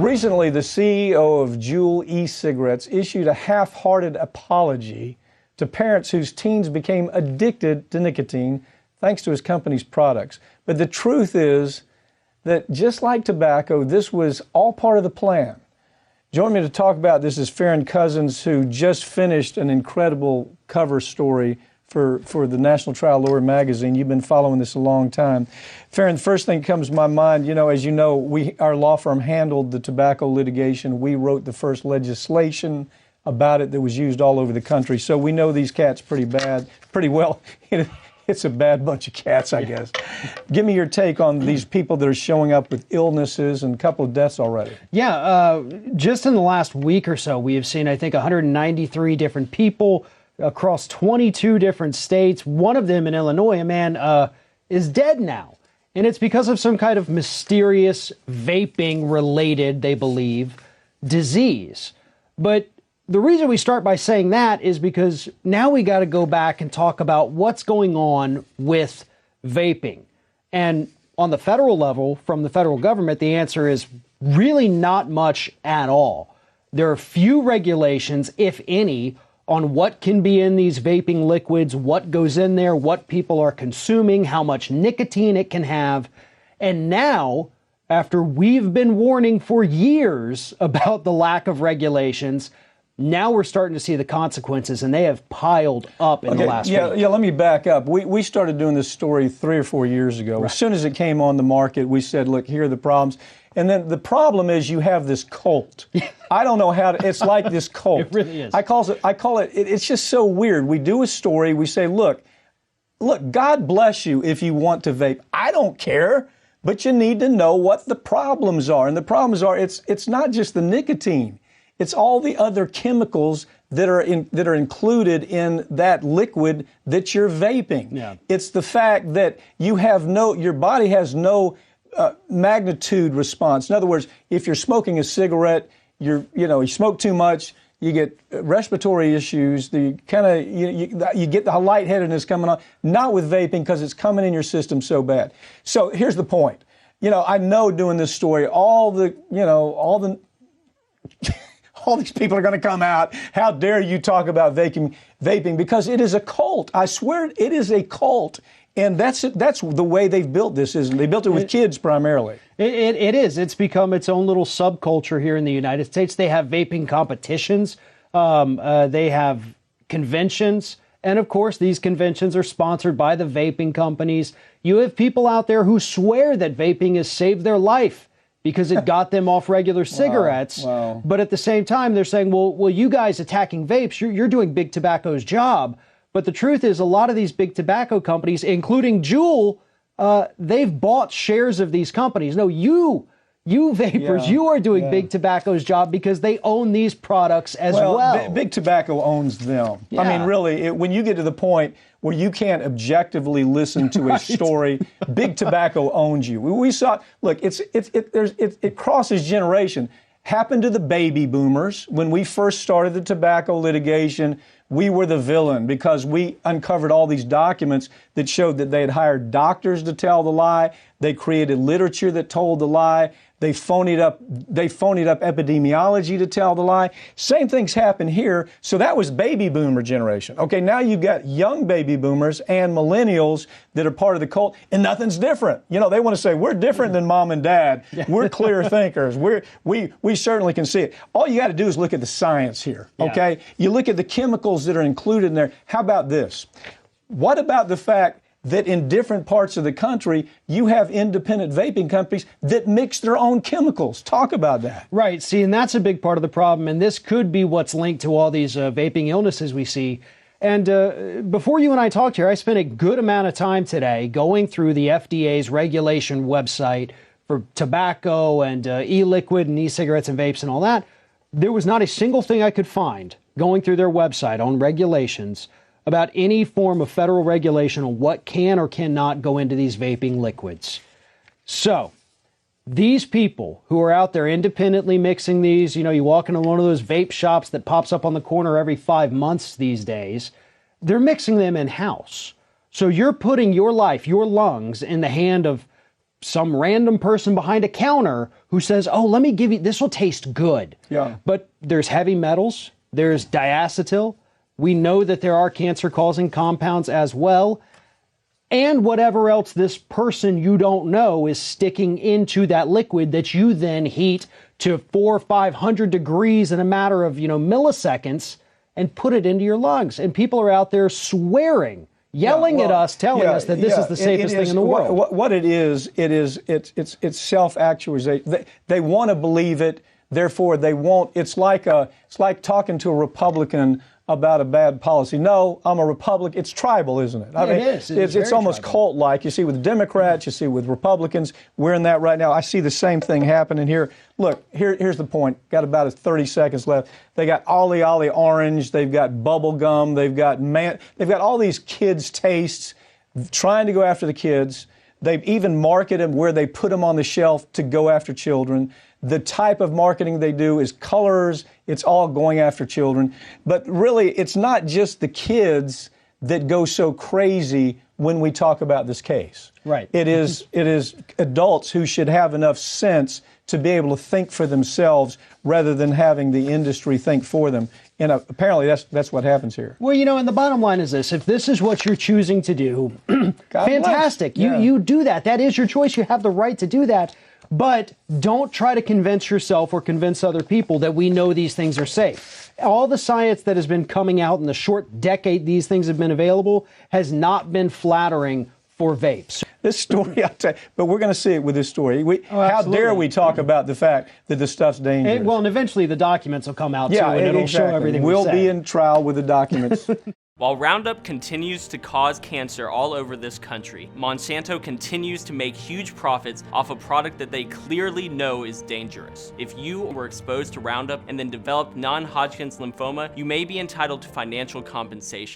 Recently, the CEO of Juul e-cigarettes issued a half-hearted apology to parents whose teens became addicted to nicotine thanks to his company's products. But the truth is that just like tobacco, this was all part of the plan. Joining me to talk about this is Farron Cousins, who just finished an incredible cover story for the National Trial Lawyer magazine. You've been following this a long time. Farron, the first thing that comes to my mind, as you know, our law firm handled the tobacco litigation. We wrote the first legislation about it that was used all over the country. So we know these cats pretty well. It's a bad bunch of cats, I guess. Give me your take on these people that are showing up with illnesses and a couple of deaths already. Yeah, just in the last week or so, we have seen, I think, 193 different people across 22 different states. One of them in Illinois, a man is dead now. And it's because of some kind of mysterious vaping-related, they believe, disease. But the reason we start by saying that is because now we got to go back and talk about what's going on with vaping. And on the federal level, from the federal government, the answer is really not much at all. There are few regulations, if any, on what can be in these vaping liquids, what goes in there, what people are consuming, how much nicotine it can have. And now, after we've been warning for years about the lack of regulations, now we're starting to see the consequences, and they have piled up in the last week. Yeah, let me back up. We started doing this story 3 or 4 years ago. Right. As soon as it came on the market, we said, look, here are the problems. And then the problem is you have this cult. I don't know how to, it's like this cult. It really is. I call it, it's just so weird. We do a story, we say, look, God bless you if you want to vape. I don't care, but you need to know what the problems are. And the problems are, it's not just the nicotine. It's all the other chemicals that are included in that liquid that you're vaping. Yeah. It's the fact that your body has no magnitude response. In other words, if you're smoking a cigarette, you smoke too much, you get respiratory issues. You get the lightheadedness coming on. Not with vaping, because it's coming in your system so bad. So here's the point. I know doing this story, all these people are going to come out. How dare you talk about vaping? Because it is a cult. I swear it is a cult. And that's the way they've built this. They built it with kids primarily. It is. It's become its own little subculture here in the United States. They have vaping competitions. They have conventions. And, of course, these conventions are sponsored by the vaping companies. You have people out there who swear that vaping has saved their life because it got them off regular cigarettes. Wow. But at the same time, they're saying, well, you guys attacking vapes, you're doing Big Tobacco's job. But the truth is, a lot of these big tobacco companies, including Juul, they've bought shares of these companies. No, you vapors, you are doing Big Tobacco's job because they own these products as well. Big Tobacco owns them. Yeah. I mean, really, when you get to the point where you can't objectively listen to a story, Big Tobacco owns you. We saw, look, it crosses generation. Happened to the baby boomers. When we first started the tobacco litigation, we were the villain because we uncovered all these documents that showed that they had hired doctors to tell the lie. They created literature that told the lie. They phonied up epidemiology to tell the lie. Same things happen here. So that was baby boomer generation. Okay, now you've got young baby boomers and millennials that are part of the cult, and nothing's different. They want to say, we're different than mom and dad. We're clear thinkers. We certainly can see it. All you got to do is look at the science here, okay? Yeah. You look at the chemicals that are included in there. How about this? What about the fact that in different parts of the country, you have independent vaping companies that mix their own chemicals? Talk about that. Right. See, and that's a big part of the problem. And this could be what's linked to all these vaping illnesses we see. And before you and I talked here, I spent a good amount of time today going through the FDA's regulation website for tobacco and e-liquid and e-cigarettes and vapes and all that. There was not a single thing I could find going through their website on regulations about any form of federal regulation on what can or cannot go into these vaping liquids. So these people who are out there independently mixing these, you walk into one of those vape shops that pops up on the corner every 5 months these days, they're mixing them in-house. So you're putting your life, your lungs, in the hand of some random person behind a counter who says, oh, let me give you, this will taste good. Yeah. But there's heavy metals, there's diacetyl. We know that there are cancer-causing compounds as well. And whatever else this person you don't know is sticking into that liquid that you then heat to 400 or 500 degrees in a matter of, milliseconds and put it into your lungs. And people are out there swearing, yelling at us, telling us that this is the safest thing in the world. What it is, it's self-actualization. They want to believe it, therefore they won't. It's like talking to a Republican about a bad policy. No, I'm a Republican. It's tribal, isn't it? It is. It's almost cult-like. You see with Democrats, you see with Republicans. We're in that right now. I see the same thing happening here. Look, here's the point. Got about 30 seconds left. They got Ollie Ollie Orange. They've got bubble gum. They've got all these kids' tastes, trying to go after the kids. They've even marketed them where they put them on the shelf to go after children. The type of marketing they do is colors. It's all going after children. But really, it's not just the kids that go so crazy when we talk about this case. Right. It is adults who should have enough sense to be able to think for themselves rather than having the industry think for them. And apparently that's what happens here. Well, and the bottom line is this. If this is what you're choosing to do, fantastic. You do that. That is your choice. You have the right to do that. But don't try to convince yourself or convince other people that we know these things are safe. All the science that has been coming out in the short decade these things have been available has not been flattering for vapes. This story, I'll tell you, but we're going to see it with this story. How dare we talk about the fact that the stuff's dangerous? And eventually the documents will come out too, and it'll show everything we'll be in trial with the documents. While Roundup continues to cause cancer all over this country, Monsanto continues to make huge profits off a product that they clearly know is dangerous. If you were exposed to Roundup and then developed non-Hodgkin's lymphoma, you may be entitled to financial compensation.